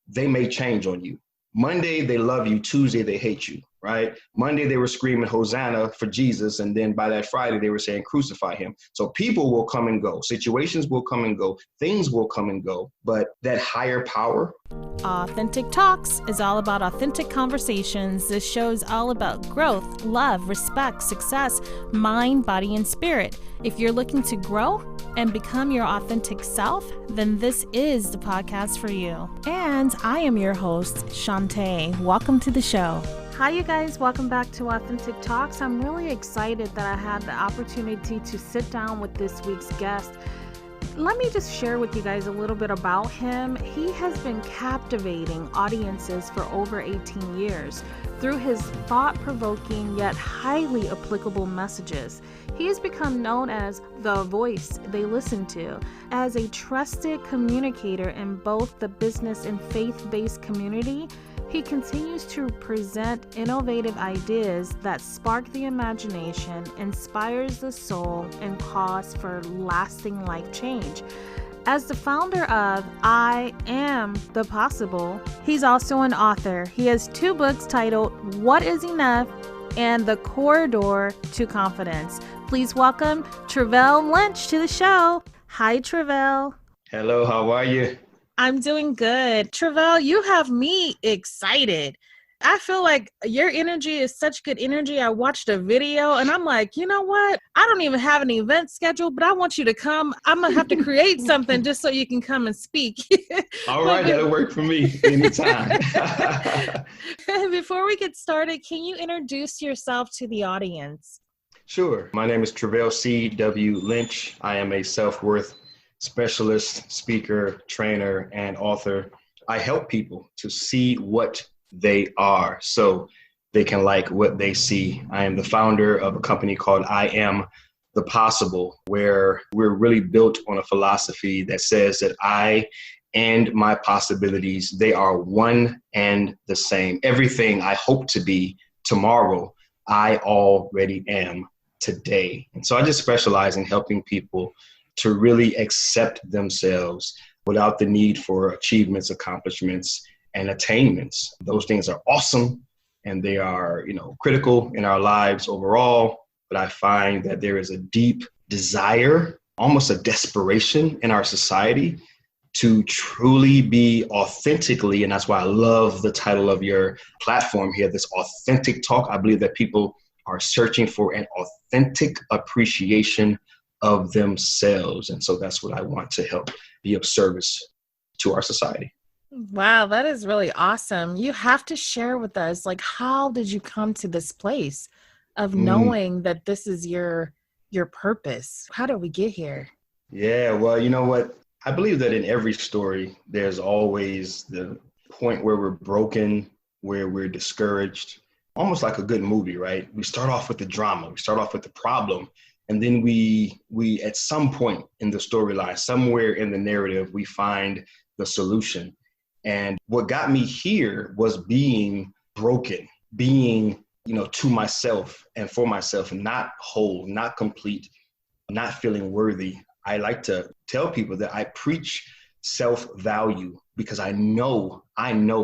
they may change on you. Monday, they love you. Tuesday, they hate you, right? Monday, they were screaming Hosanna for Jesus. And then by that Friday, they were saying crucify him. So people will come and go. Situations will come and go. Things will come and go. But that higher power. Authentic Talks is all about authentic conversations. This show is all about growth, love, respect, success, mind, body, and spirit. If you're looking to grow and become your authentic self, then this is the podcast for you. And I am your host, Shanta. Welcome to the show. Hi, you guys. Welcome back to Authentic Talks. I'm really excited that I had the opportunity to sit down with this week's guest. Let me just share with you guys a little bit about him. He has been captivating audiences for over 18 years through his thought-provoking yet highly applicable messages. He has become known as the voice they listen to, as a trusted communicator in both the business and faith-based community. He continues to present innovative ideas that spark the imagination, inspires the soul, and cause for lasting life change. As the founder of I Am the Possible, he's also an author. He has 2 books titled What is Enough and The Corridor to Confidence. Please welcome Treveal Lynch to the show. Hi, Treveal. Hello, how are you? I'm doing good. Treveal, you have me excited. I feel like your energy is such good energy. I watched a video and I'm like, you know what? I don't even have an event scheduled, but I want you to come. I'm going to have to create something just so you can come and speak. All right, that'll work for me anytime. Before we get started, can you introduce yourself to the audience? Sure. My name is Treveal C.W. Lynch. I am a self-worth specialist, speaker, trainer, and author. I help people to see what they are so they can like what they see. I am the founder of a company called I Am the Possible, where we're really built on a philosophy that says that I and my possibilities, they are one and the same. Everything I hope to be tomorrow, I already am today. And so I just specialize in helping people to really accept themselves without the need for achievements, accomplishments, and attainments. Those things are awesome and they are, critical in our lives overall. But I find that there is a deep desire, almost a desperation in our society to truly be authentically, and that's why I love the title of your platform here, this authentic talk. I believe that people are searching for an authentic appreciation of themselves. And so that's what I want to help be of service to our society. Wow, that is really awesome. You have to share with us, how did you come to this place of knowing that this is your purpose? How did we get here? Yeah, well, you know what? I believe that in every story, there's always the point where we're broken, where we're discouraged, almost like a good movie, right? We start off with the drama, we start off with the problem. And then we at some point in the storyline, somewhere in the narrative, we find the solution. And what got me here was being broken, being, to myself and for myself, not whole, not complete, not feeling worthy. I like to tell people that I preach self-value because I know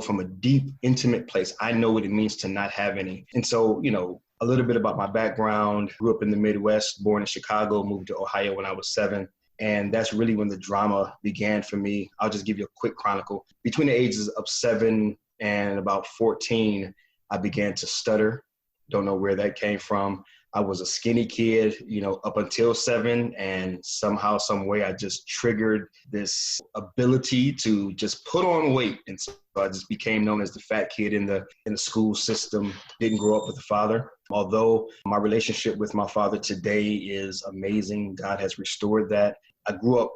from a deep, intimate place, I know what it means to not have any. And so, a little bit about my background. Grew up in the Midwest, born in Chicago, moved to Ohio when I was 7. And that's really when the drama began for me. I'll just give you a quick chronicle. Between the ages of 7 and about 14, I began to stutter. Don't know where that came from. I was a skinny kid, up until 7, and somehow, some way, I just triggered this ability to just put on weight. And so I just became known as the fat kid in the school system. Didn't grow up with a father. Although my relationship with my father today is amazing, God has restored that. I grew up,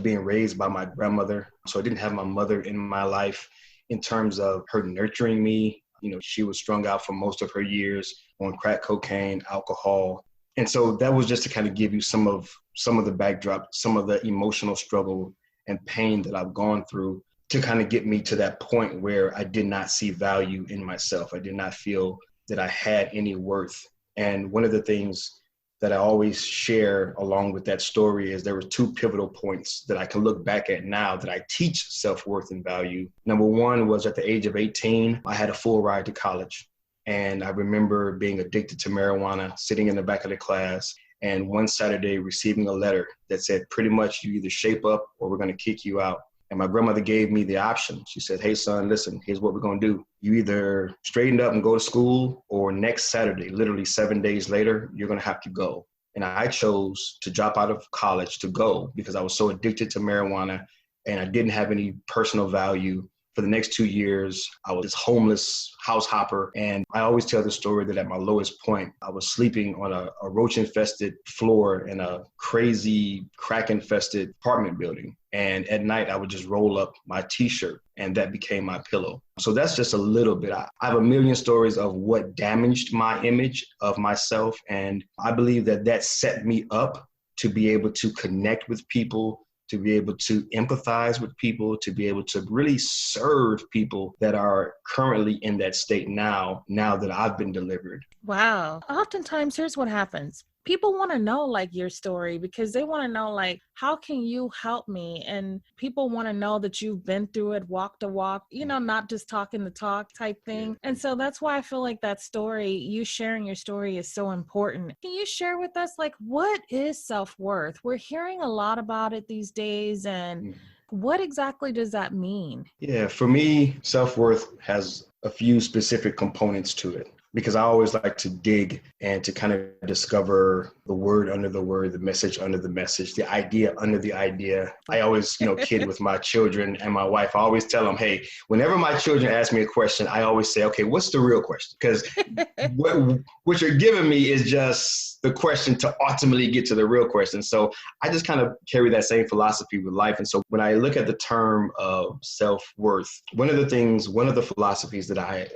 being raised by my grandmother. So I didn't have my mother in my life in terms of her nurturing me. She was strung out for most of her years on crack cocaine, alcohol. And so that was just to kind of give you some of the backdrop, some of the emotional struggle and pain that I've gone through to kind of get me to that point where I did not see value in myself. I did not feel that I had any worth. And one of the things that I always share along with that story is there were two pivotal points that I can look back at now that I teach self-worth and value. Number one was at the age of 18, I had a full ride to college. And I remember being addicted to marijuana, sitting in the back of the class, and one Saturday receiving a letter that said, pretty much, you either shape up or we're going to kick you out. And my grandmother gave me the option. She said, hey, son, listen, here's what we're going to do. You either straighten up and go to school, or next Saturday, literally 7 days later, you're going to have to go. And I chose to drop out of college to go because I was so addicted to marijuana and I didn't have any personal value. For the next 2 years, I was this homeless house hopper. And I always tell the story that at my lowest point, I was sleeping on a roach-infested floor in a crazy crack-infested apartment building. And at night, I would just roll up my T-shirt and that became my pillow. So that's just a little bit. I have a million stories of what damaged my image of myself. And I believe that that set me up to be able to connect with people, to be able to empathize with people, to be able to really serve people that are currently in that state now that I've been delivered. Wow. Oftentimes, here's what happens. People want to know like your story because they want to know like, how can you help me? And people want to know that you've been through it, walked the walk, not just talking the talk type thing. And so that's why I feel like that story, you sharing your story is so important. Can you share with us like, what is self-worth? We're hearing a lot about it these days. And what exactly does that mean? Yeah, for me, self-worth has a few specific components to it, because I always like to dig and to kind of discover the word under the word, the message under the message, the idea under the idea. I always, kid with my children and my wife. I always tell them, hey, whenever my children ask me a question, I always say, okay, what's the real question? Because what you're giving me is just the question to ultimately get to the real question. So I just kind of carry that same philosophy with life. And so when I look at the term of self-worth, one of the philosophies that I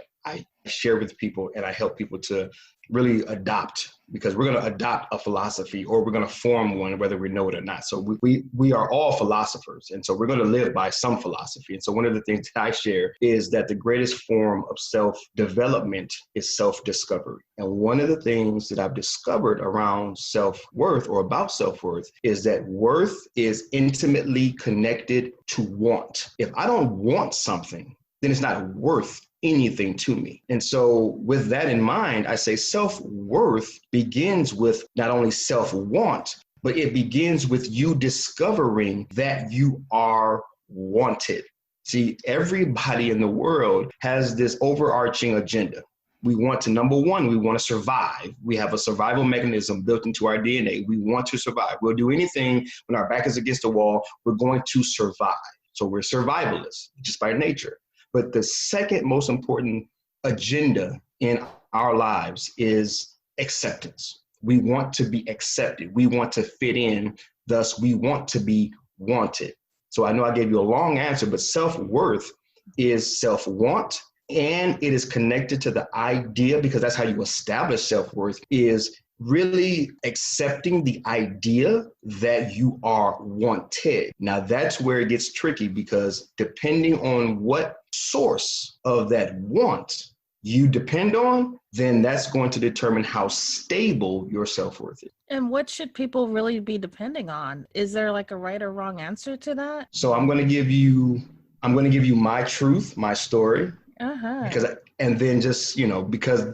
share with people and I help people to really adopt, because we're going to adopt a philosophy or we're going to form one, whether we know it or not. So we are all philosophers. And so we're going to live by some philosophy. And so one of the things that I share is that the greatest form of self-development is self-discovery. And one of the things that I've discovered around self-worth or about self-worth is that worth is intimately connected to want. If I don't want something, then it's not worth anything to me. And so with that in mind, I say self-worth begins with not only self-want, but it begins with you discovering that you are wanted. See, everybody in the world has this overarching agenda. We want to, number one, we want to survive. We have a survival mechanism built into our DNA. We want to survive. We'll do anything when our back is against the wall. We're going to survive. So we're survivalists just by nature. But the second most important agenda in our lives is acceptance. We want to be accepted. We want to fit in. Thus, we want to be wanted. So I know I gave you a long answer, but self-worth is self-want, and it is connected to the idea, because that's how you establish self-worth, is really accepting the idea that you are wanted. Now that's where it gets tricky, because depending on what source of that want you depend on, then that's going to determine how stable your self-worth is. And what should people really be depending on? Is there like a right or wrong answer to that? So I'm going to give you my truth, my story, because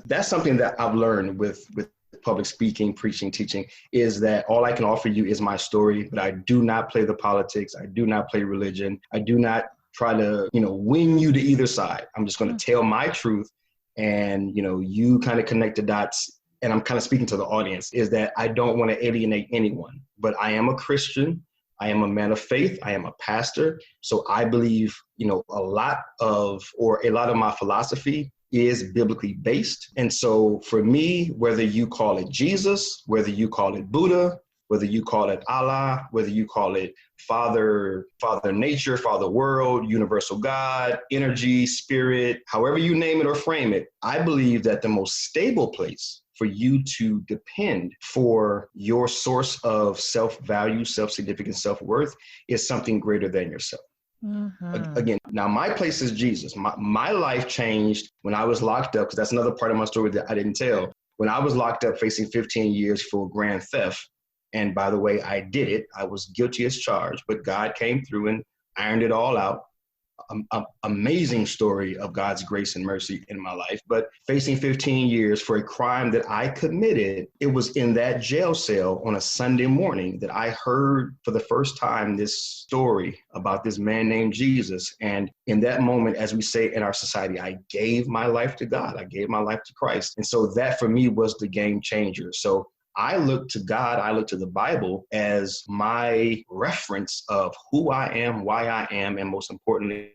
that's something that I've learned with public speaking, preaching, teaching, is that all I can offer you is my story, but I do not play the politics. I do not play religion. I do not try to, win you to either side. I'm just going to tell my truth, and, you kind of connect the dots. And I'm kind of speaking to the audience, is that I don't want to alienate anyone, but I am a Christian. I am a man of faith. I am a pastor. So I believe, a lot of my philosophy is biblically based. And so for me, whether you call it Jesus, whether you call it Buddha, whether you call it Allah, whether you call it Father Nature, Father World, Universal God, energy, spirit, however you name it or frame it, I believe that the most stable place for you to depend for your source of self-value, self-significance, self-worth is something greater than yourself. Mm-hmm. Again, now my place is Jesus. My life changed when I was locked up, because that's another part of my story that I didn't tell. when I was locked up facing 15 years for grand theft, and by the way, I did it. I was guilty as charged, but God came through and ironed it all out. Amazing story of God's grace and mercy in my life. But facing 15 years for a crime that I committed, it was in that jail cell on a Sunday morning that I heard for the first time this story about this man named Jesus. And in that moment, as we say in our society, I gave my life to God. I gave my life to Christ. And so that for me was the game changer. So I look to God, I look to the Bible as my reference of who I am, why I am, and most importantly,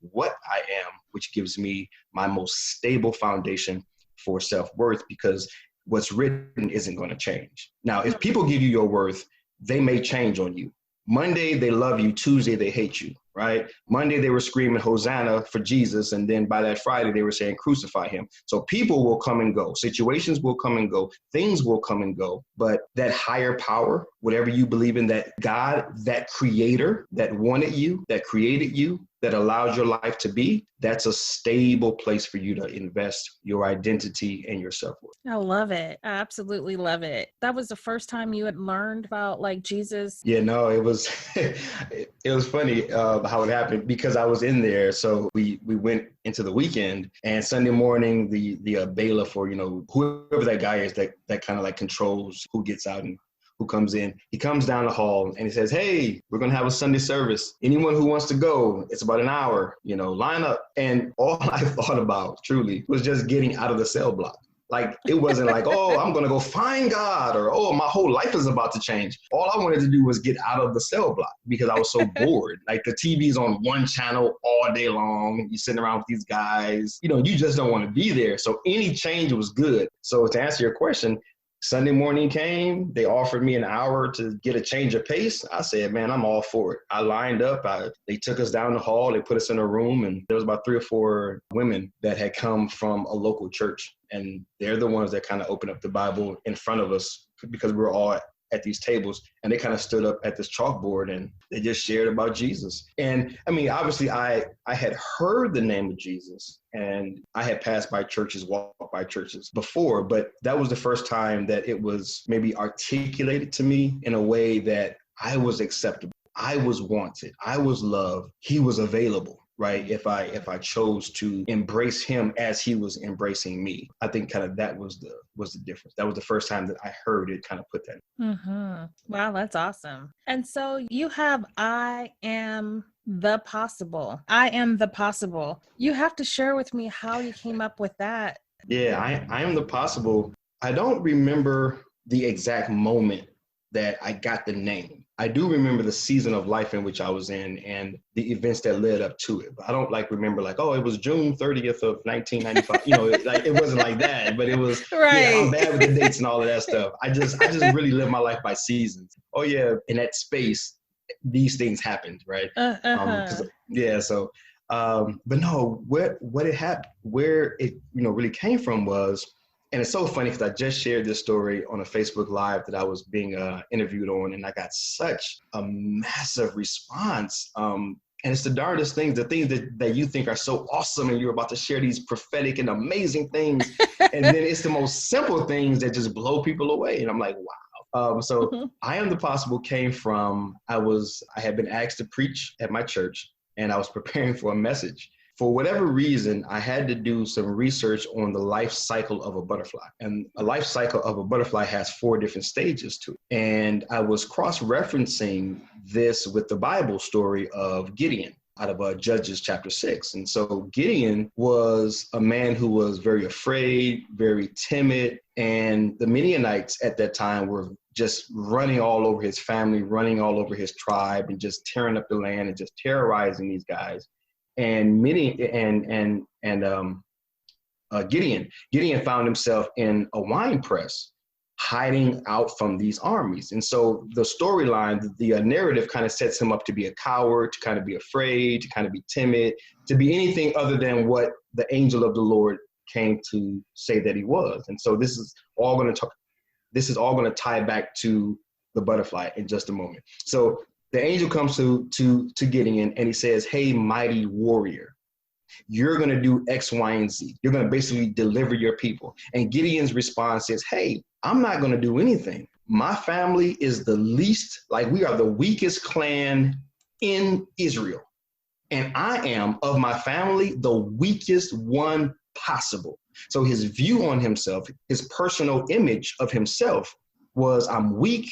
what I am, which gives me my most stable foundation for self-worth, because what's written isn't going to change. Now, if people give you your worth, they may change on you. Monday, they love you. Tuesday, they hate you, right? Monday, they were screaming Hosanna for Jesus. And then by that Friday, they were saying crucify him. So people will come and go. Situations will come and go. Things will come and go. But that higher power, whatever you believe in, that God, that creator that wanted you, that created you, that allowed your life to be, that's a stable place for you to invest your identity and your self-worth. I love it. I absolutely love it. That was the first time you had learned about like Jesus. Yeah, no, it was it was funny how it happened, because I was in there. So we went into the weekend, and Sunday morning, the bailiff, or whoever that guy is that kind of like controls who gets out and who comes in, he comes down the hall and he says, "Hey, we're going to have a Sunday service. Anyone who wants to go, it's about an hour, line up." And all I thought about truly was just getting out of the cell block. Like, it wasn't like, oh, I'm going to go find God, or, oh, my whole life is about to change. All I wanted to do was get out of the cell block because I was so bored. Like, the TV's on one channel all day long. You're sitting around with these guys. You just don't want to be there. So any change was good. So to answer your question, Sunday morning came, they offered me an hour to get a change of pace. I said, man, I'm all for it. I lined up. They took us down the hall. They put us in a room, and there was about 3 or 4 women that had come from a local church. And they're the ones that kind of opened up the Bible in front of us, because we were all at these tables, and they kind of stood up at this chalkboard and they just shared about Jesus. And I mean, obviously I had heard the name of Jesus, and I had passed by churches, walked by churches before, but that was the first time that it was maybe articulated to me in a way that I was acceptable. I was wanted. I was loved. He was available. Right. If I chose to embrace him as he was embracing me, I think kind of that was the difference. That was the first time that I heard it kind of put that. Mm-hmm. Wow, that's awesome. And so you have I am the possible. I am the possible. You have to share with me how you came up with that. Yeah, I am the possible. I don't remember the exact moment that I got the name. I do remember the season of life in which I was in and the events that led up to it. But I don't remember oh, it was June 30th of 1995. It wasn't like that, but it was, right. Yeah, I'm bad with the dates and all of that stuff. I just really live my life by seasons. Oh yeah, in that space, these things happened, right? Yeah, so, but no, where it really came from was, and it's so funny because I just shared this story on a Facebook Live that I was being interviewed on, and I got such a massive response. And it's the darndest things, the things that you think are so awesome, and you're about to share these prophetic and amazing things. And then it's the most simple things that just blow people away. And I'm like, wow. So I Am the Possible came from, I had been asked to preach at my church, and I was preparing for a message. For whatever reason, I had to do some research on the life cycle of a butterfly. And a life cycle of a butterfly has 4 different stages to it. And I was cross-referencing this with the Bible story of Gideon out of Judges chapter 6. And so Gideon was a man who was very afraid, very timid. And the Midianites at that time were just running all over his family, running all over his tribe, and just tearing up the land and just terrorizing these guys. And Gideon found himself in a wine press, hiding out from these armies. And so the storyline, the narrative kind of sets him up to be a coward, to kind of be afraid, to kind of be timid, to be anything other than what the angel of the Lord came to say that he was. And so this is all going to tie back to the butterfly in just a moment. So the angel comes to Gideon and he says, "Hey, mighty warrior." You're going to do X, Y, and Z. You're going to basically deliver your people. And Gideon's response is, hey, I'm not going to do anything. My family is the least, like we are the weakest clan in Israel. And I am, of my family, the weakest one possible. So his view on himself, his personal image of himself was, I'm weak,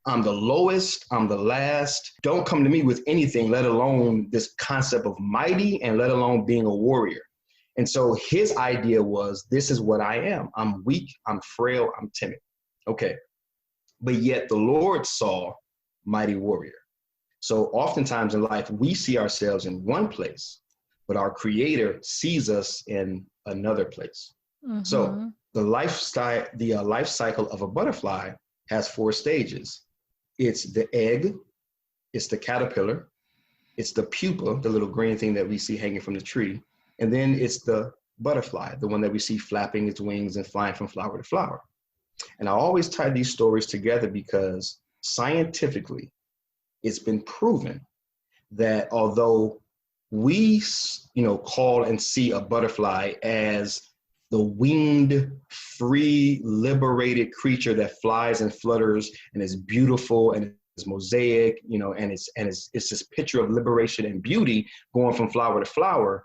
I'm the lowest, I'm the last. Don't come to me with anything, let alone this concept of mighty and let alone being a warrior. And so his idea was, this is what I am. I'm weak, I'm frail, I'm timid. Okay. But yet the Lord saw mighty warrior. So oftentimes in life, we see ourselves in one place, but our Creator sees us in another place. Mm-hmm. So the life cycle of a butterfly has 4 stages. It's the egg, it's the caterpillar, it's the pupa, the little green thing that we see hanging from the tree, and then it's the butterfly, the one that we see flapping its wings and flying from flower to flower. And I always tie these stories together because scientifically, it's been proven that although we, call and see a butterfly as the winged, free, liberated creature that flies and flutters and is beautiful and is mosaic, and it's this picture of liberation and beauty going from flower to flower.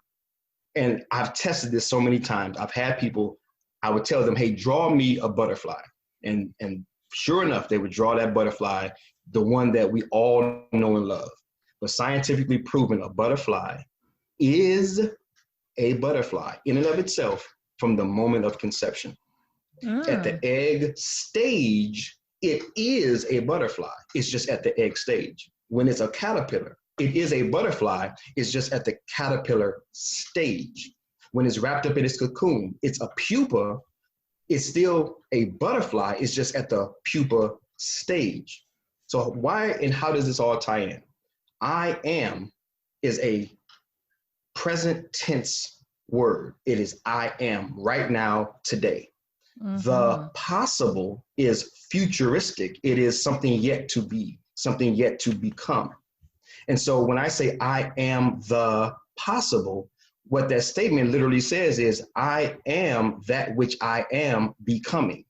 And I've tested this so many times. I've had people, I would tell them, hey, draw me a butterfly. And sure enough, they would draw that butterfly, the one that we all know and love. But scientifically proven, a butterfly is a butterfly in and of itself from the moment of conception. At the egg stage, it is a butterfly. It's just at the egg stage. When it's a caterpillar, it is a butterfly. It's just at the caterpillar stage. When it's wrapped up in its cocoon, it's a pupa. It's still a butterfly. It's just at the pupa stage. So why and how does this all tie in? I am is a present tense word. It is I am right now, today. Mm-hmm. The possible is futuristic. It is something yet to be, something yet to become. And so when I say I am the possible, what that statement literally says is I am that which I am becoming.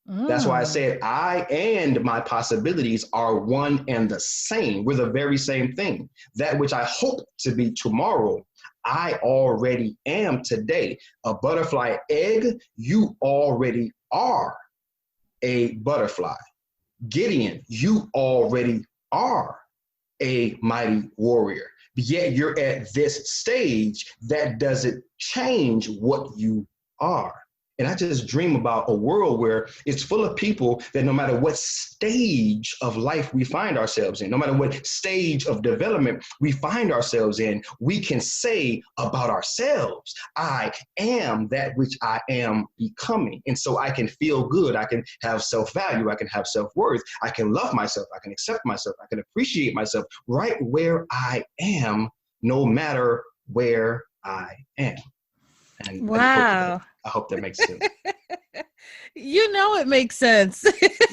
That's why I said I and my possibilities are one and the same. We're the very same thing. That which I hope to be tomorrow, I already am today. A butterfly egg, you already are a butterfly. Gideon, you already are a mighty warrior. Yet you're at this stage that doesn't change what you are. And I just dream about a world where it's full of people that no matter what stage of life we find ourselves in, no matter what stage of development we find ourselves in, we can say about ourselves, I am that which I am becoming. And so I can feel good. I can have self-value. I can have self-worth. I can love myself. I can accept myself. I can appreciate myself right where I am, no matter where I am. And wow. I hope that makes sense. It makes sense.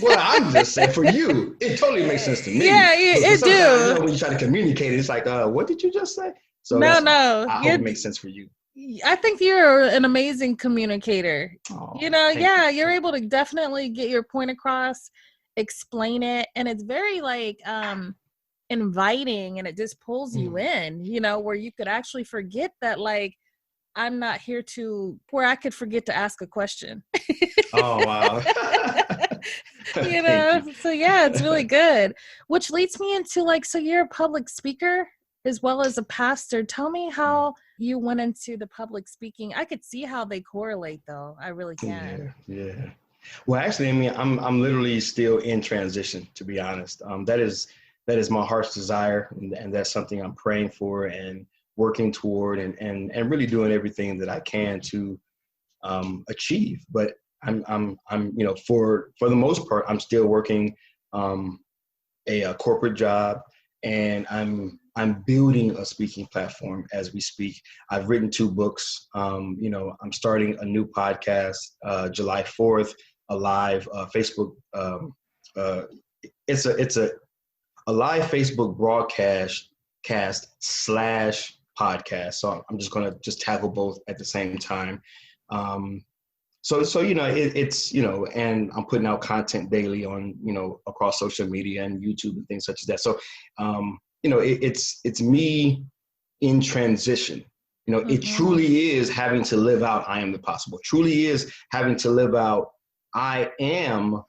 Well, I'm just saying for you, it totally makes sense to me. Yeah, it do. When you try to communicate, it's like, what did you just say? So no. I hope it makes sense for you. I think you're an amazing communicator. Oh, you're able to definitely get your point across, explain it, and it's very inviting, and it just pulls you in, where you could actually forget that, I'm not here where I could forget to ask a question. Oh, wow. So yeah, it's really good. Which leads me into so you're a public speaker as well as a pastor. Tell me how you went into the public speaking. I could see how they correlate though. I really can. Yeah. Well, actually, I'm literally still in transition, to be honest. That is my heart's desire. And that's something I'm praying for and working toward and really doing everything that I can to achieve. But I'm for the most part, I'm still working a corporate job, and I'm building a speaking platform as we speak. I've written 2 books. I'm starting a new podcast, July 4th, a live Facebook. It's a live Facebook broadcast podcast. So I'm just going to just tackle both at the same time. So you know, it's, you know, and I'm putting out content daily on, you know, across social media and YouTube and things such as that. So, you know, it's me in transition. You know, it truly is having to live out I am the possible. Truly is having to live out I am,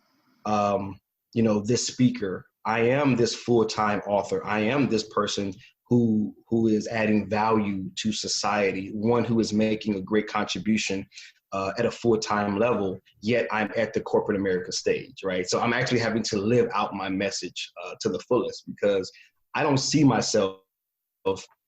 you know, this speaker. I am this full-time author. I am this person who is adding value to society, one who is making a great contribution at a full-time level, yet I'm at the corporate America stage, right? So I'm actually having to live out my message to the fullest, because I don't see myself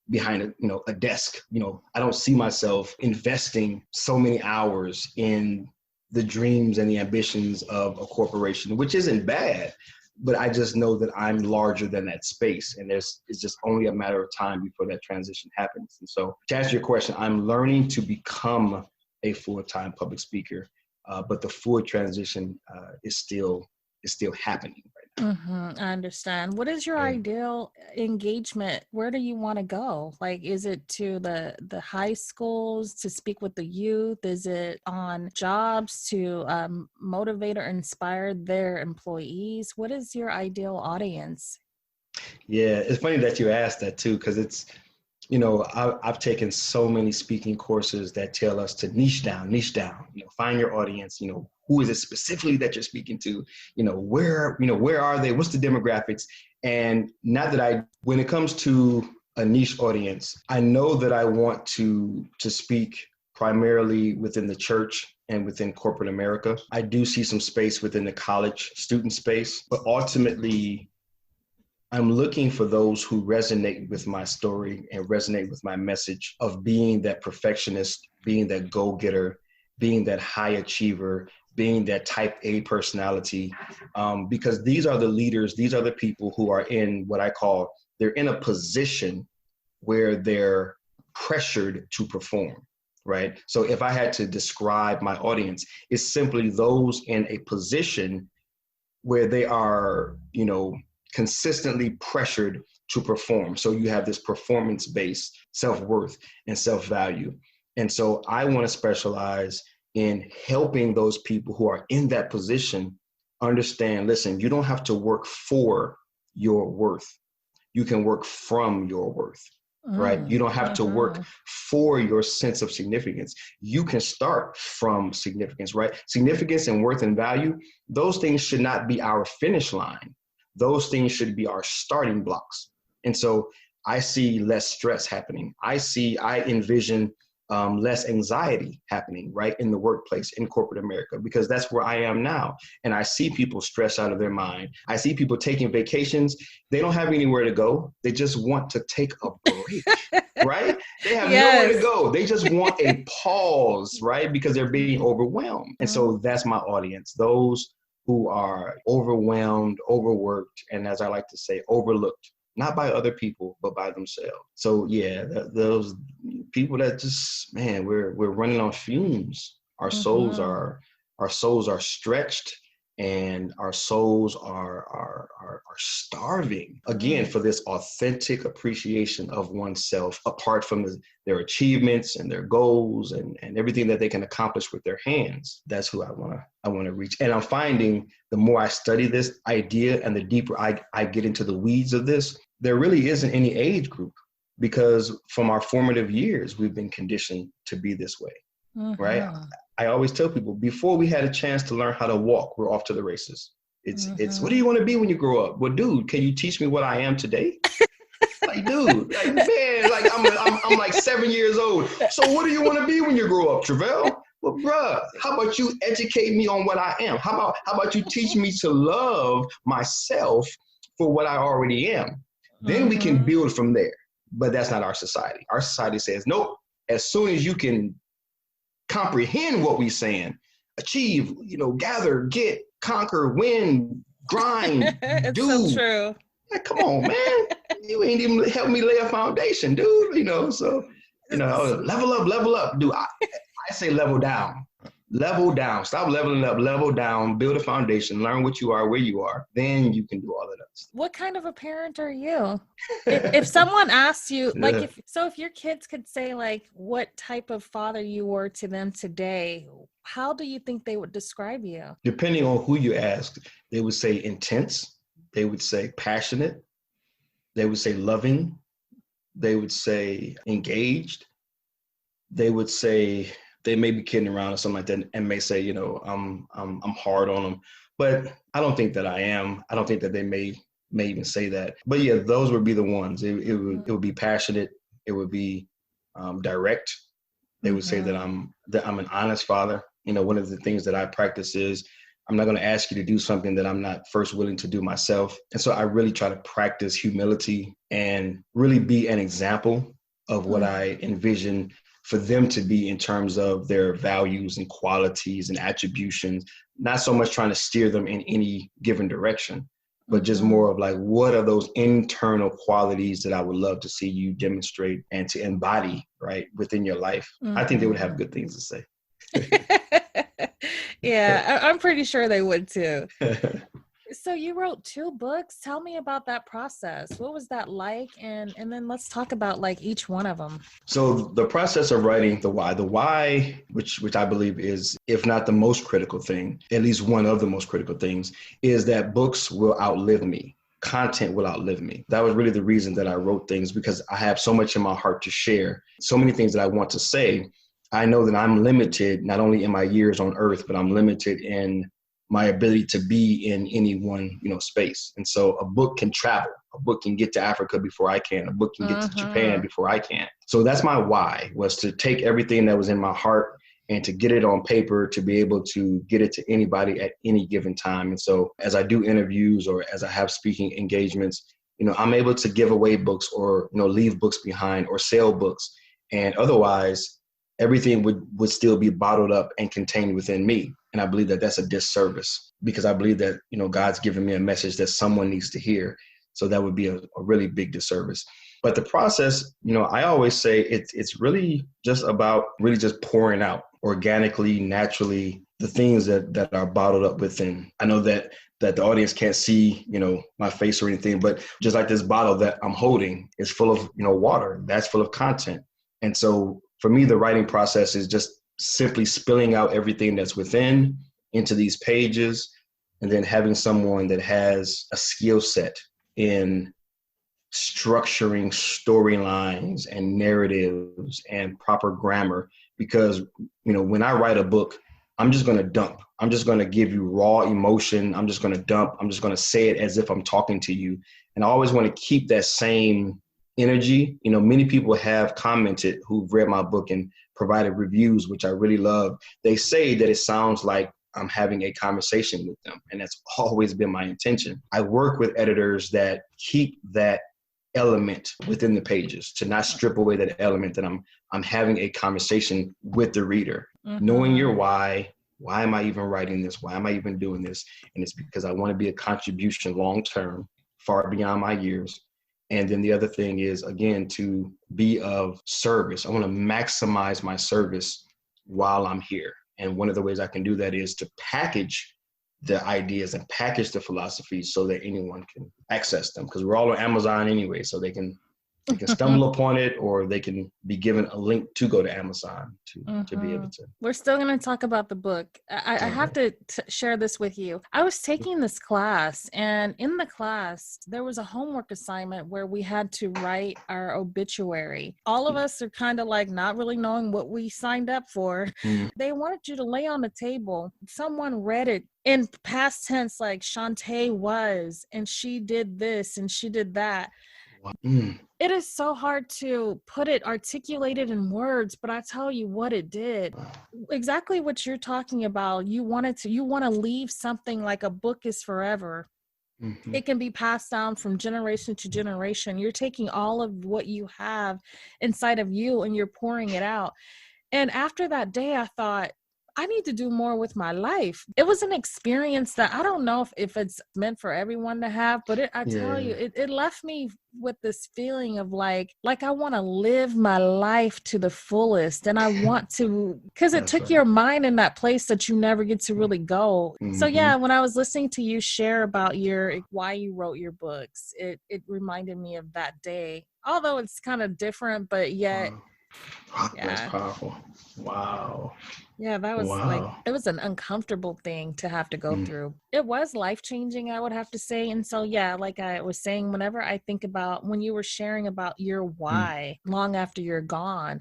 behind a desk. You know, I don't see myself investing so many hours in the dreams and the ambitions of a corporation, which isn't bad, but I just know that I'm larger than that space, and it's just only a matter of time before that transition happens. And so, to answer your question, I'm learning to become a full-time public speaker, but the full transition is still happening right now. I understand. What is your ideal engagement? Where do you want to go? Like, is it to the high schools to speak with the youth? Is it on jobs to motivate or inspire their employees? What is your ideal audience? Yeah, it's funny that you asked that too, because it's, you know, I've taken so many speaking courses that tell us to niche down, you know, find your audience, you know, who is it specifically that you're speaking to, where are they, what's the demographics? And not that when it comes to a niche audience, I know that I want to speak primarily within the church and within corporate America. I do see some space within the college student space, but ultimately, I'm looking for those who resonate with my story and resonate with my message of being that perfectionist, being that go-getter, being that high achiever, being that type A personality, because these are the leaders, these are the people who are in what I call, they're in a position where they're pressured to perform, right? So if I had to describe my audience, it's simply those in a position where they are, consistently pressured to perform. So you have this performance-based self-worth and self-value. And so I want to specialize in helping those people who are in that position understand, listen, you don't have to work for your worth. You can work from your worth, right? You don't have to work for your sense of significance. You can start from significance, right? Significance and worth and value, those things should not be our finish line. Those things should be our starting blocks. And so I see less stress happening. I envision less anxiety happening, right, in the workplace, in corporate America, because that's where I am now. And I see people stressed out of their mind. I see people taking vacations. They don't have anywhere to go. They just want to take a break, right? They have nowhere to go. They just want a pause, right, because they're being overwhelmed. And so that's my audience, those who are overwhelmed, overworked, and as I like to say, overlooked, not by other people, but by themselves. So yeah, those people that just, man, we're running on fumes. Our souls are stretched, and our souls are starving, again, for this authentic appreciation of oneself, apart from their achievements and their goals and everything that they can accomplish with their hands. That's who I want to reach. And I'm finding the more I study this idea and the deeper I get into the weeds of this, there really isn't any age group, because from our formative years, we've been conditioned to be this way, right? I always tell people, before we had a chance to learn how to walk, we're off to the races. It's what do you want to be when you grow up? Well, dude, can you teach me what I am today? Like, dude, like, man, like I'm like 7 years old. So what do you want to be when you grow up, Treveal? Well, bruh, how about you educate me on what I am? How about you teach me to love myself for what I already am? Then we can build from there. But that's not our society. Our society says, nope, as soon as you can comprehend what we're saying, achieve, gather, get, conquer, win, grind, it's do. So true. Like, come on, man. You ain't even helped me lay a foundation, dude. So, level up. Dude, I say level down. level down, stop leveling up, level down, build a foundation, learn what you are, where you are. Then you can do all of that stuff. What kind of a parent are you? If someone asks you, like, Yeah. if your kids could say like what type of father you were to them today, how do you think they would describe you? Depending on who you ask, they would say intense, they would say passionate, they would say loving, they would say engaged, they would say, they may be kidding around or something like that, and may say, I'm hard on them, but I don't think that I am. I don't think that they may even say that. But yeah, those would be the ones. It would be passionate. It would be direct. They would say that I'm an honest father. One of the things that I practice is I'm not going to ask you to do something that I'm not first willing to do myself. And so I really try to practice humility and really be an example of what I envision for them to be in terms of their values and qualities and attributions, not so much trying to steer them in any given direction, but just more of like, what are those internal qualities that I would love to see you demonstrate and to embody, right, within your life? I think they would have good things to say. Yeah, I'm pretty sure they would too. So you wrote 2 books. Tell me about that process. What was that like? And then let's talk about like each one of them. So the process of writing the why, which I believe is, if not the most critical thing, at least one of the most critical things, is that books will outlive me. Content will outlive me. That was really the reason that I wrote things, because I have so much in my heart to share, so many things that I want to say. I know that I'm limited, not only in my years on earth, but I'm limited in my ability to be in any one, space. And so a book can travel. A book can get to Africa before I can. A book can get to Japan before I can. So that's my why, was to take everything that was in my heart and to get it on paper, to be able to get it to anybody at any given time. And so as I do interviews or as I have speaking engagements, I'm able to give away books or, leave books behind or sell books. And otherwise, everything would still be bottled up and contained within me. And I believe that that's a disservice, because I believe that, God's given me a message that someone needs to hear. So that would be a really big disservice. But the process, I always say it's really just about really just pouring out organically, naturally, the things that are bottled up within. I know that the audience can't see, my face or anything, but just like this bottle that I'm holding is full of, water, that's full of content. And so for me, the writing process is just simply spilling out everything that's within into these pages, and then having someone that has a skill set in structuring storylines and narratives and proper grammar. Because, when I write a book, I'm just going to dump. I'm just going to give you raw emotion. I'm just going to dump. I'm just going to say it as if I'm talking to you. And I always want to keep that same energy. Many people have commented who've read my book and provided reviews, which I really love. They say that it sounds like I'm having a conversation with them. And that's always been my intention. I work with editors that keep that element within the pages, to not strip away that element that I'm having a conversation with the reader, knowing your why am I even writing this? Why am I even doing this? And it's because I want to be a contribution long-term, far beyond my years. And then the other thing is, again, to be of service. I want to maximize my service while I'm here. And one of the ways I can do that is to package the ideas and package the philosophies so that anyone can access them, because we're all on Amazon anyway, so they can stumble upon it, or they can be given a link to go to Amazon to be able to. We're still going to talk about the book. I have to share this with you. I was taking this class, and in the class, there was a homework assignment where we had to write our obituary. All of us are kind of like not really knowing what we signed up for. They wanted you to lay on the table. Someone read it in past tense, like Shanta was, and she did this, and she did that. It is so hard to put it, articulate it in words, but I tell you what it did. Exactly what you're talking about. You want to leave something like a book is forever. It can be passed down from generation to generation. You're taking all of what you have inside of you and you're pouring it out. And after that day, I thought, I need to do more with my life. It was an experience that I don't know if it's meant for everyone to have, but I tell you, it left me with this feeling of like I want to live my life to the fullest. And I want to, because it took your mind in that place that you never get to really go. Mm-hmm. So yeah, when I was listening to you share about why you wrote your books, it reminded me of that day. Although it's kind of different, but yet. Wow. That's powerful. Wow. Yeah, that was it was an uncomfortable thing to have to go through. It was life-changing, I would have to say. And so, yeah, like I was saying, whenever I think about when you were sharing about your why long after you're gone,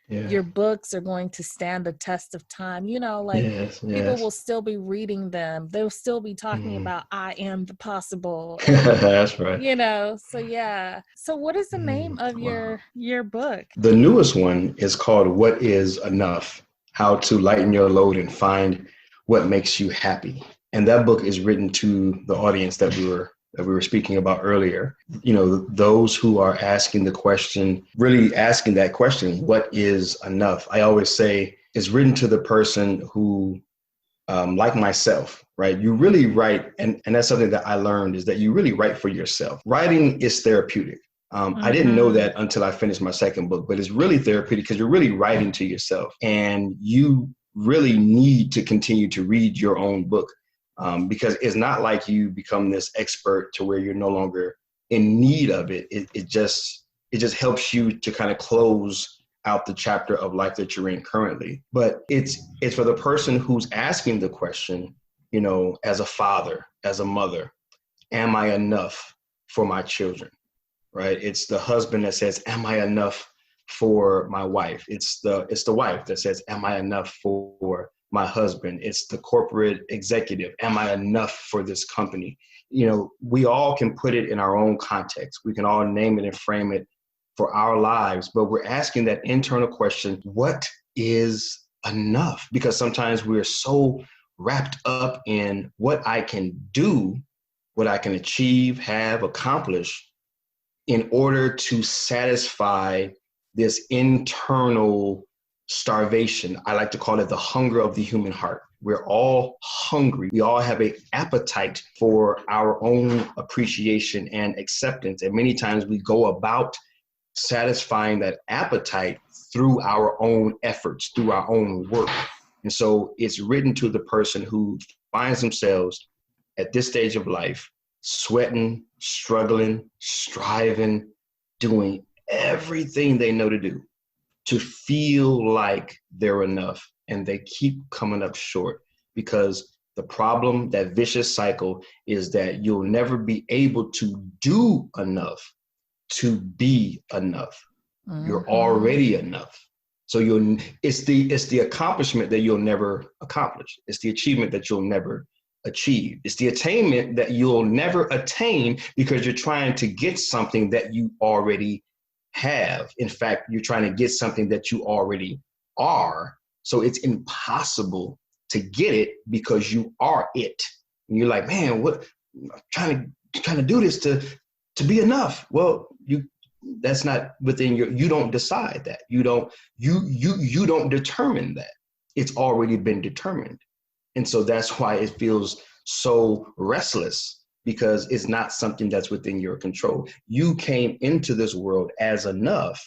your books are going to stand the test of time. You know, like people will still be reading them. They'll still be talking about I am the possible. And, that's right. you know, so yeah. So what is the name of your book? The newest one is called What is Enough? How to Lighten Your Load and Find What Makes You Happy. And that book is written to the audience that we were speaking about earlier. You know, those who are asking the question, really asking that question, what is enough? I always say it's written to the person who, like myself, right? You really write, and that's something that I learned, is that you really write for yourself. Writing is therapeutic. I didn't know that until I finished my second book, but it's really therapeutic because you're really writing to yourself, and you really need to continue to read your own book, because it's not like you become this expert to where you're no longer in need of it. It just helps you to kind of close out the chapter of life that you're in currently. But it's for the person who's asking the question, you know, as a father, as a mother, am I enough for my children? Right? It's the husband that says, am I enough for my wife? It's the wife that says, am I enough for my husband? It's the corporate executive. Am I enough for this company? You know, we all can put it in our own context. We can all name it and frame it for our lives, but we're asking that internal question, what is enough? Because sometimes we're so wrapped up in what I can do, what I can achieve, have, accomplish, in order to satisfy this internal starvation. I like to call it the hunger of the human heart. We're all hungry. We all have an appetite for our own appreciation and acceptance. And many times we go about satisfying that appetite through our own efforts, through our own work. And so it's written to the person who finds themselves at this stage of life, sweating, struggling, striving, doing everything they know to do to feel like they're enough, and they keep coming up short, because the problem, that vicious cycle, is that you'll never be able to do enough to be enough. You're already enough. So it's the accomplishment that you'll never accomplish. It's the achievement that you'll never achieve. It's the attainment that you'll never attain, because you're trying to get something that you already have. In fact, you're trying to get something that you already are. So it's impossible to get it because you are it. And you're like, man, what? I'm trying to do this to be enough. Well, that's not within you don't decide that. You don't determine that. It's already been determined. And so that's why it feels so restless, because it's not something that's within your control. You came into this world as enough.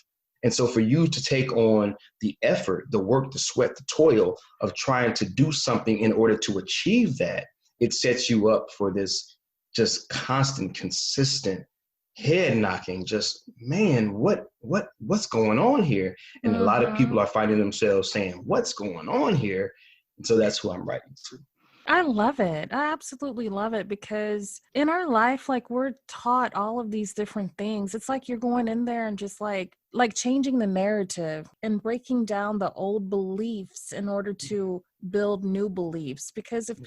And so for you to take on the effort, the work, the sweat, the toil of trying to do something in order to achieve that, it sets you up for this just constant, consistent head knocking, just, man, what's going on here? And a lot of people are finding themselves saying, what's going on here? And so that's who I'm writing to. I love it. I absolutely love it, because in our life, like, we're taught all of these different things. It's like you're going in there and just like changing the narrative and breaking down the old beliefs in order to build new beliefs. Because if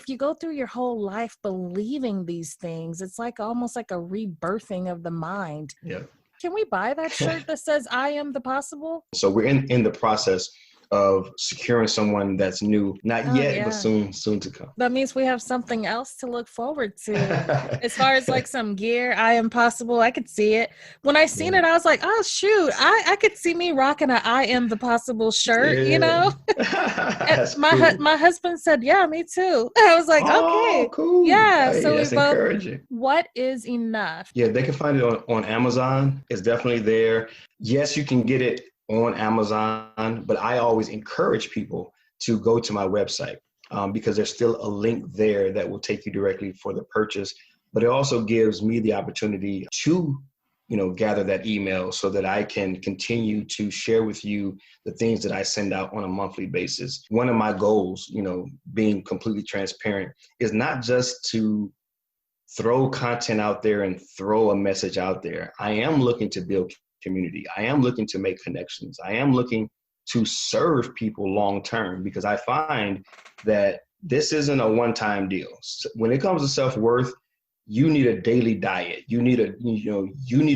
you go through your whole life believing these things, it's like almost like a rebirthing of the mind. Yeah. Can we buy that shirt that says I am the possible? So we're in the process of securing someone that's new, not yet, but soon to come. That means we have something else to look forward to. As far as like some gear, I Am Possible, I could see it. When I seen it, I was like, oh shoot, I could see me rocking a I Am the Possible shirt, you know? That's my husband said, yeah, me too. I was like, okay, cool. yeah. Hey, so we that's both, encouraging. What is enough? Yeah, they can find it on Amazon. It's definitely there. Yes, you can get it on Amazon, but I always encourage people to go to my website because there's still a link there that will take you directly for the purchase. But it also gives me the opportunity to, gather that email so that I can continue to share with you the things that I send out on a monthly basis. One of my goals, being completely transparent, is not just to throw content out there and throw a message out there. I am looking to build community. I am looking to make connections. I am looking to serve people long term because I find that this isn't a one-time deal. When it comes to self-worth, you need a daily diet. You need a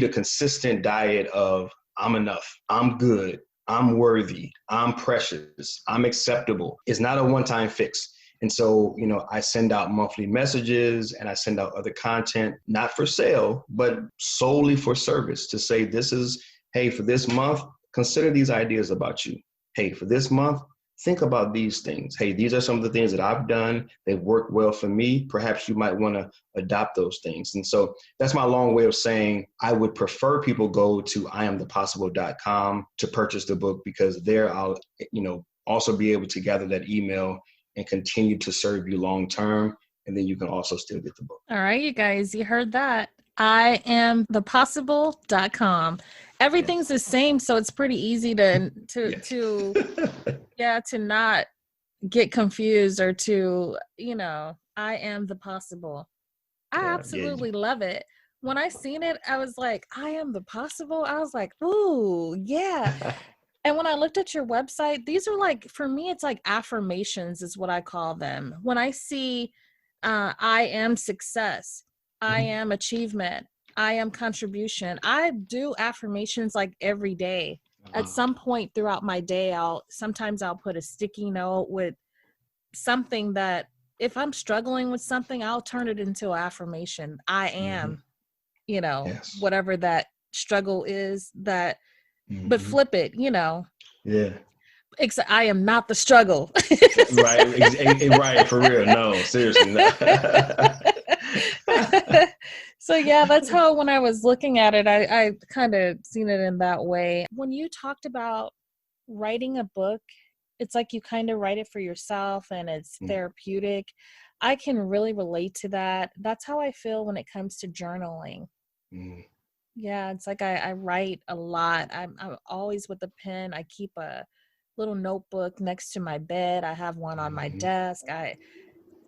consistent diet of I'm enough, I'm good, I'm worthy, I'm precious, I'm acceptable. It's not a one-time fix. And so, I send out monthly messages and I send out other content, not for sale, but solely for service to say, hey, for this month, consider these ideas about you. Hey, for this month, think about these things. Hey, these are some of the things that I've done. They've worked well for me. Perhaps you might want to adopt those things. And so that's my long way of saying I would prefer people go to iamthepossible.com to purchase the book because there I'll, also be able to gather that email and continue to serve you long term. And then you can also still get the book. All right, you guys, you heard that. iamthepossible.com. Everything's the same, so it's pretty easy to not get confused or to, I am the possible. I absolutely love it. When I seen it, I was like, I am the possible. I was like, ooh, yeah. And when I looked at your website, these are like, for me, it's like affirmations is what I call them. When I see I am success, I am achievement, I am contribution, I do affirmations like every day. At some point throughout my day, sometimes I'll put a sticky note with something that if I'm struggling with something, I'll turn it into an affirmation. I am, whatever that struggle is that. But flip it, Yeah. I am not the struggle. Right. For real. No, seriously. No. So yeah, that's how when I was looking at it, I kind of seen it in that way. When you talked about writing a book, it's like you kind of write it for yourself and it's therapeutic. I can really relate to that. That's how I feel when it comes to journaling. Yeah, it's like I write a lot. I'm always with a pen. I keep a little notebook next to my bed. I have one on my desk.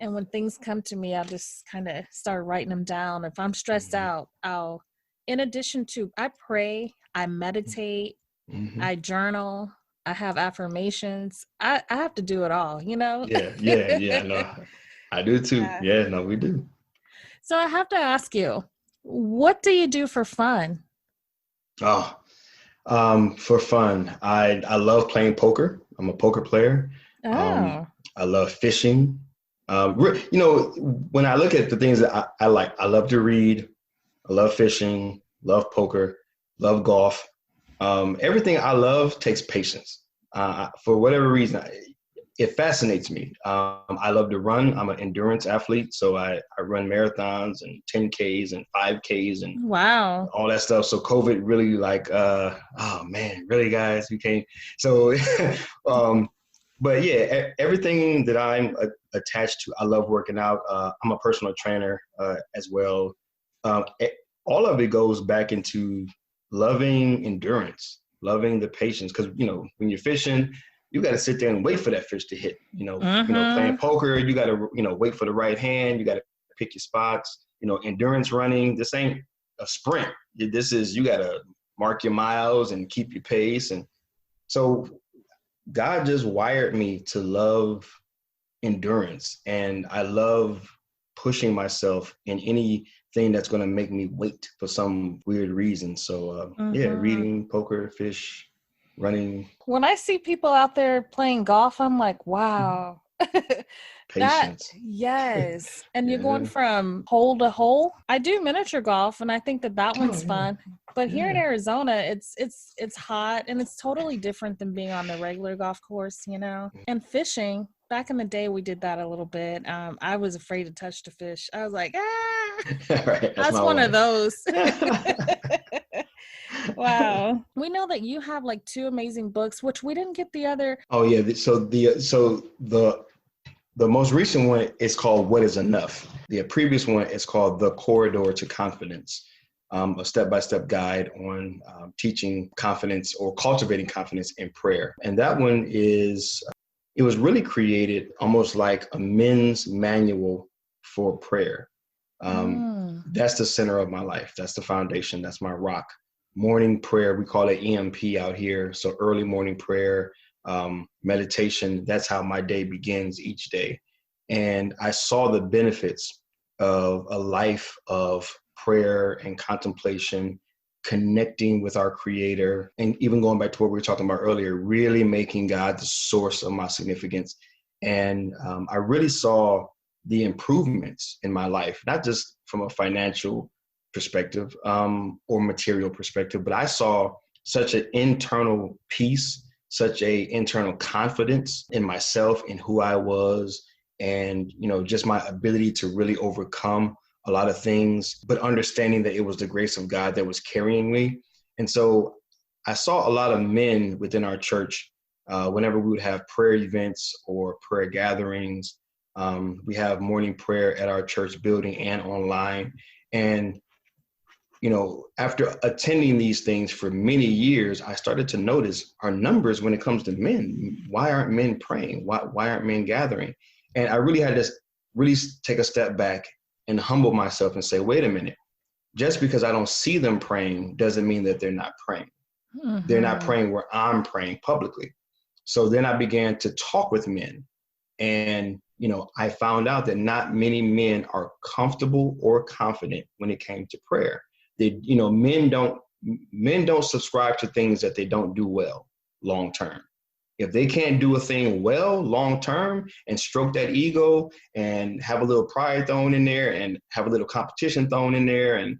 And when things come to me, I'll just kind of start writing them down. If I'm stressed out, in addition to, I pray, I meditate, I journal, I have affirmations. I have to do it all, Yeah. No, I do too. Yeah, no, we do. So I have to ask you, what do you do for fun? For fun, I love playing poker. I'm a poker player. Oh. I love fishing. When I look at the things that I like, I love to read. I love fishing, love poker, love golf. Everything I love takes patience. For whatever reason, it fascinates me. I love to run. I'm an endurance athlete, so I run marathons and 10Ks and 5Ks and wow, all that stuff. So COVID really oh man, really guys, we can't. So, but yeah, everything that I'm attached to, I love working out. I'm a personal trainer as well. All of it goes back into loving endurance, loving the patience. Because, when you're fishing, you got to sit there and wait for that fish to hit. Playing poker, you got to, wait for the right hand. You got to pick your spots. Endurance running, this ain't a sprint. You got to mark your miles and keep your pace. And so God just wired me to love endurance. And I love pushing myself in anything that's going to make me wait for some weird reason. So reading, poker, fish, running. When I see people out there playing golf, I'm like, wow. That, Patience. yes. And you're going Yeah. from hole to hole. I do miniature golf, and I think that Oh, one's yeah. fun. But here in Yeah. Arizona, it's hot, and it's totally different than being on the regular golf course, you know. And fishing, back in the day, we did that a little bit. I was afraid to touch the fish. I was like, ah, Right. That's that's my one of wife. those. Wow. We know that you have like 2 amazing books, which we didn't get the other. Oh yeah. The most recent one is called What is Enough. The previous one is called The Corridor to Confidence, a step-by-step guide on teaching confidence or cultivating confidence in prayer. And that one it was really created almost like a men's manual for prayer. That's the center of my life. That's the foundation. That's my rock. Morning prayer, we call it EMP out here. So early morning prayer, meditation, that's how my day begins each day. And I saw the benefits of a life of prayer and contemplation, connecting with our Creator, and even going back to what we were talking about earlier, really making God the source of my significance. And I really saw the improvements in my life, not just from a financial perspective or material perspective, but I saw such an internal peace, such a internal confidence in myself, in who I was, and just my ability to really overcome a lot of things, but understanding that it was the grace of God that was carrying me. And so I saw a lot of men within our church, whenever we would have prayer events or prayer gatherings. We have morning prayer at our church building and online. And after attending these things for many years, I started to notice our numbers when it comes to men. Why aren't men praying? Why aren't men gathering? And I really had to really take a step back and humble myself and say, wait a minute, just because I don't see them praying doesn't mean that they're not praying. Mm-hmm. They're not praying where I'm praying publicly. So then I began to talk with men. And, I found out that not many men are comfortable or confident when it came to prayer. Men don't subscribe to things that they don't do well long term. If they can't do a thing well long term and stroke that ego and have a little pride thrown in there and have a little competition thrown in there, and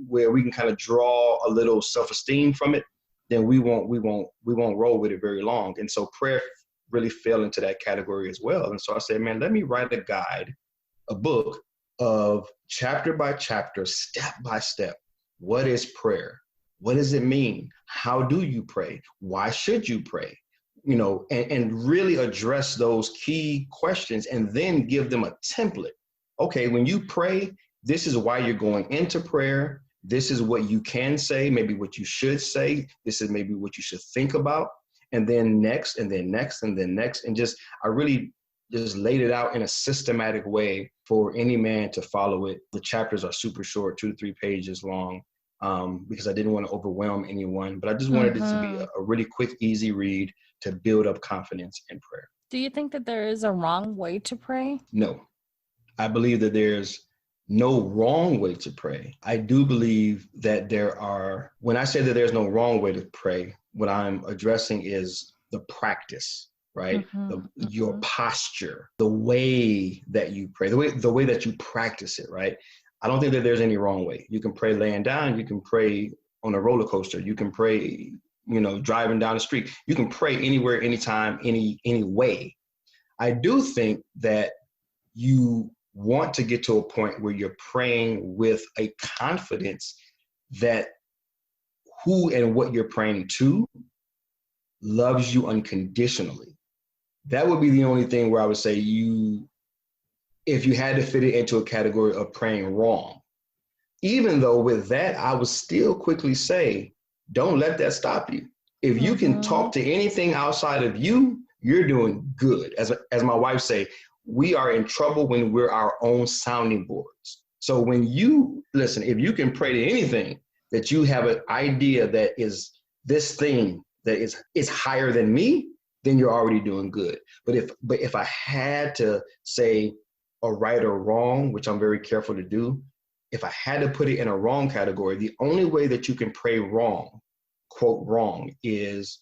where we can kind of draw a little self-esteem from it, then we won't roll with it very long. And so prayer really fell into that category as well. And so I said, man, let me write a book of chapter by chapter, step by step. What is prayer? What does it mean? How do you pray? Why should you pray? And really address those key questions, and then give them a template. Okay, when you pray, this is why you're going into prayer. This is what you can say, maybe what you should say. This is maybe what you should think about. And then next, and then next, and then next. And I really just laid it out in a systematic way for any man to follow it. The chapters are super short, 2 to 3 pages long, because I didn't want to overwhelm anyone, but I just wanted it to be a really quick, easy read to build up confidence in prayer. Do you think that there is a wrong way to pray? No, I believe that there's no wrong way to pray. I do believe that when I say that there's no wrong way to pray, what I'm addressing is the practice, right? Your posture, the way that you pray, the way that you practice it, right? I don't think that there's any wrong way. You can pray laying down, you can pray on a roller coaster, you can pray, driving down the street. You can pray anywhere, anytime, any way. I do think that you want to get to a point where you're praying with a confidence that who and what you're praying to loves you unconditionally. That would be the only thing where I would say if you had to fit it into a category of praying wrong. Even though with that, I would still quickly say, don't let that stop you. If you can talk to anything outside of you, you're doing good. As my wife say, we are in trouble when we're our own sounding boards. So when if you can pray to anything that you have an idea that is this thing that is higher than me, then you're already doing good. But if I had to say a right or wrong, which I'm very careful to do, if I had to put it in a wrong category, the only way that you can pray wrong, quote wrong, is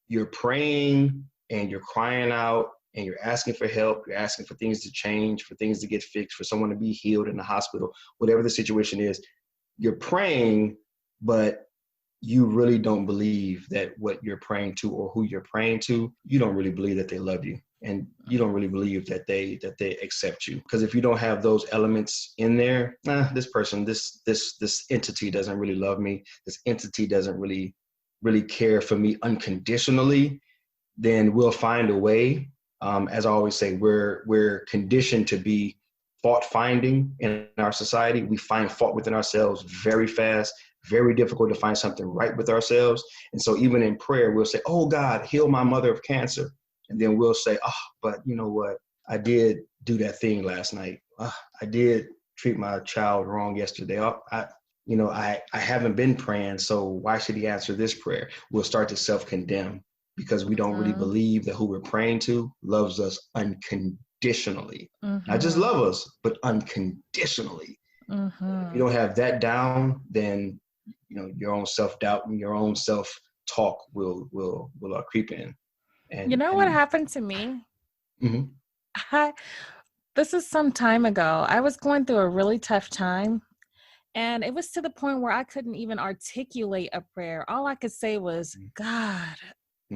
you're praying and you're crying out and you're asking for help, you're asking for things to change, for things to get fixed, for someone to be healed in the hospital, whatever the situation is, you're praying, but you really don't believe that what you're praying to or who you're praying to, you don't really believe that they love you. And you don't really believe that they accept you. Because if you don't have those elements in there, this person, this entity doesn't really love me. This entity doesn't really care for me unconditionally. Then we'll find a way. As I always say, we're conditioned to be fault finding in our society. We find fault within ourselves very fast. Very difficult to find something right with ourselves. And so even in prayer, we'll say, oh God, heal my mother of cancer. And then we'll say, oh, but you know what? I did do that thing last night. I did treat my child wrong yesterday. I haven't been praying, so why should he answer this prayer? We'll start to self-condemn because we don't really believe that who we're praying to loves us unconditionally. Not just love us, but unconditionally. If you don't have that down, then your own self-doubt and your own self-talk will creep in. And what happened to me? Mm-hmm. This is some time ago. I was going through a really tough time, and it was to the point where I couldn't even articulate a prayer. All I could say was, God,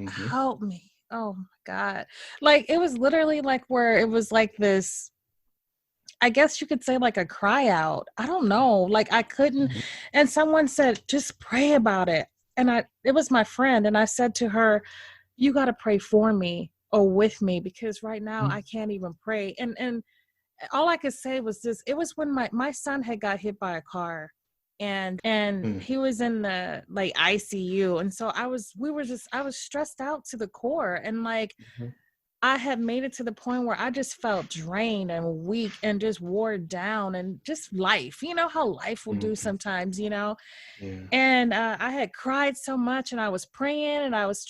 help me. Oh my God. Like, it was literally like where it was like this, I guess you could say like a cry out. I don't know. Like I couldn't. And someone said, just pray about it. And it was my friend. And I said to her, you got to pray for me or with me, because right now I can't even pray. And all I could say was this. It was when my son had got hit by a car and he was in the like ICU. And so I was stressed out to the core. And like, I had made it to the point where I just felt drained and weak and just wore down, and just life, how life will do sometimes, Yeah. And I had cried so much, and I was praying, and I was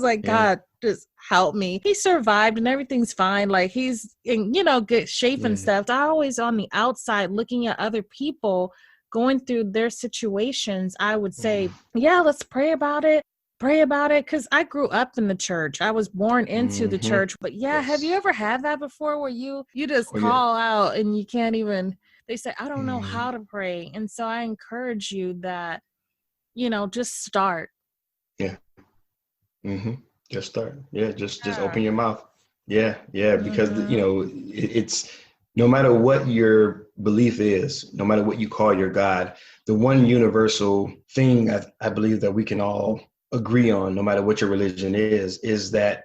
like, God, just help me. He survived and everything's fine. Like he's in, good shape and stuff. I always on the outside looking at other people going through their situations. I would say, yeah, let's pray about it. Because I grew up in the church. I was born into the church. But have you ever had that before where you just call out and you can't even, they say, I don't know how to pray. And so I encourage you that, just start. Yeah. Just start. Yeah. Just open your mouth. Yeah. Because, it's no matter what your belief is, no matter what you call your God, the one universal thing I believe that we can all agree on, no matter what your religion is that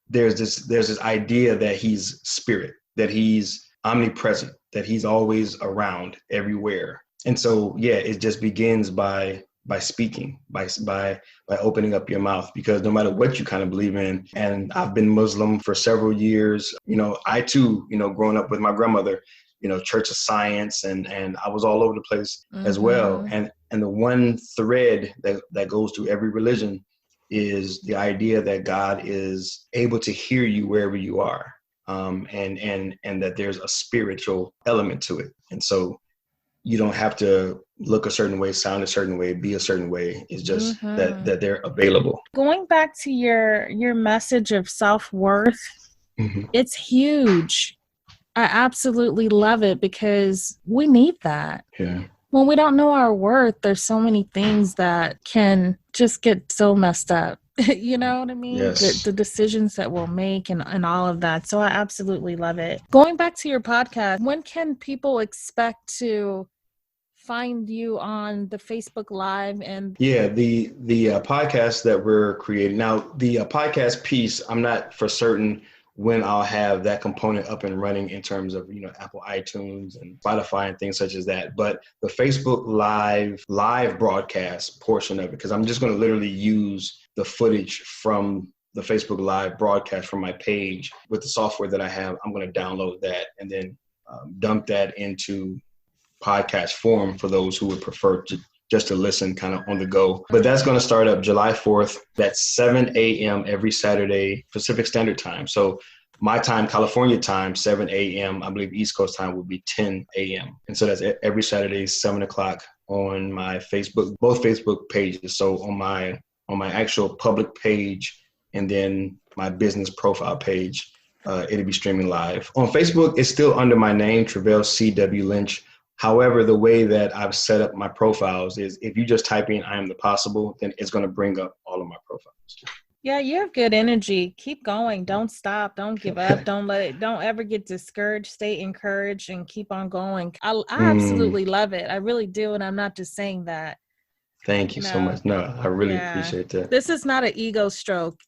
there's this idea that he's spirit, that he's omnipresent, that he's always around everywhere. And so, it just begins by speaking, by opening up your mouth, because no matter what you kind of believe in, and I've been Muslim for several years, I too, growing up with my grandmother, Church of Science, and I was all over the place as well. And the one thread that goes through every religion is the idea that God is able to hear you wherever you are, and that there's a spiritual element to it. And so you don't have to look a certain way, sound a certain way, be a certain way. It's just that they're available. Going back to your message of self-worth, it's huge. I absolutely love it, because we need that. Yeah. When we don't know our worth, there's so many things that can just get so messed up. You know what I mean? Yes. The decisions that we'll make and all of that. So I absolutely love it. Going back to your podcast, when can people expect to find you on the Facebook Live? And the podcast that we're creating now, the podcast piece, I'm not for certain when I'll have that component up and running in terms of, Apple iTunes and Spotify and things such as that. But the Facebook live broadcast portion of it, because I'm just going to literally use the footage from the Facebook Live broadcast from my page with the software that I have. I'm going to download that and then dump that into podcast form for those who would prefer just to listen kind of on the go. But that's going to start up July 4th. That's 7 a.m. every Saturday, Pacific Standard Time. So my time, California time, 7 a.m. I believe East Coast time would be 10 a.m. And so that's every Saturday, 7 o'clock on my Facebook, both Facebook pages. So on my on my actual public page, and then my business profile page. It'll be streaming live. On Facebook, it's still under my name, Treveal C.W. Lynch. However, the way that I've set up my profiles is if you just type in I Am the Possible, then it's going to bring up all of my profiles. Yeah, you have good energy. Keep going. Don't stop. Don't give up. Don't ever get discouraged. Stay encouraged and keep on going. I absolutely love it. I really do. And I'm not just saying that. Thank you so much. No, I really appreciate that. This is not an ego stroke.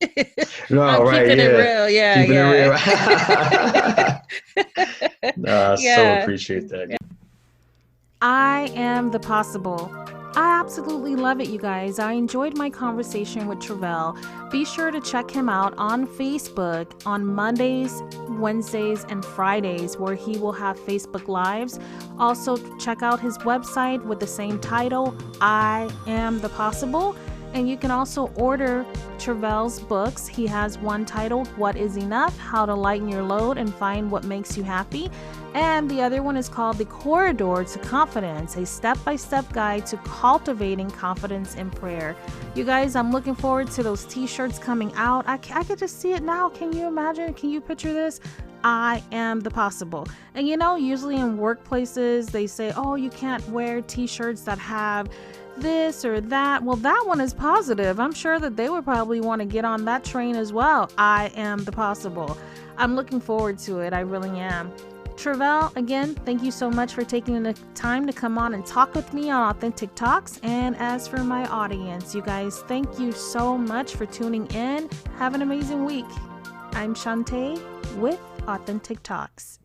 No, I'm keeping it real. Yeah. Keeping it real. No, I so appreciate that. I am the possible. I absolutely love it, you guys. I enjoyed my conversation with Treveal. Be sure to check him out on Facebook on Mondays, Wednesdays, and Fridays, where he will have Facebook Lives. Also, check out his website with the same title, I Am the Possible. And you can also order Treveal's books. He has one titled, What is Enough? How to Lighten Your Load and Find What Makes You Happy. And the other one is called The Corridor to Confidence, a step-by-step guide to cultivating confidence in prayer. You guys, I'm looking forward to those t-shirts coming out. I could just see it now. Can you imagine? Can you picture this? I am the possible. And usually in workplaces, they say, oh, you can't wear t-shirts that have this or that. Well, that one is positive. I'm sure that they would probably want to get on that train as well. I am the possible. I'm looking forward to it. I really am. Treveal, again, thank you so much for taking the time to come on and talk with me on Authentic Talks. And as for my audience, you guys, thank you so much for tuning in. Have an amazing week. I'm Shanta with Authentic Talks.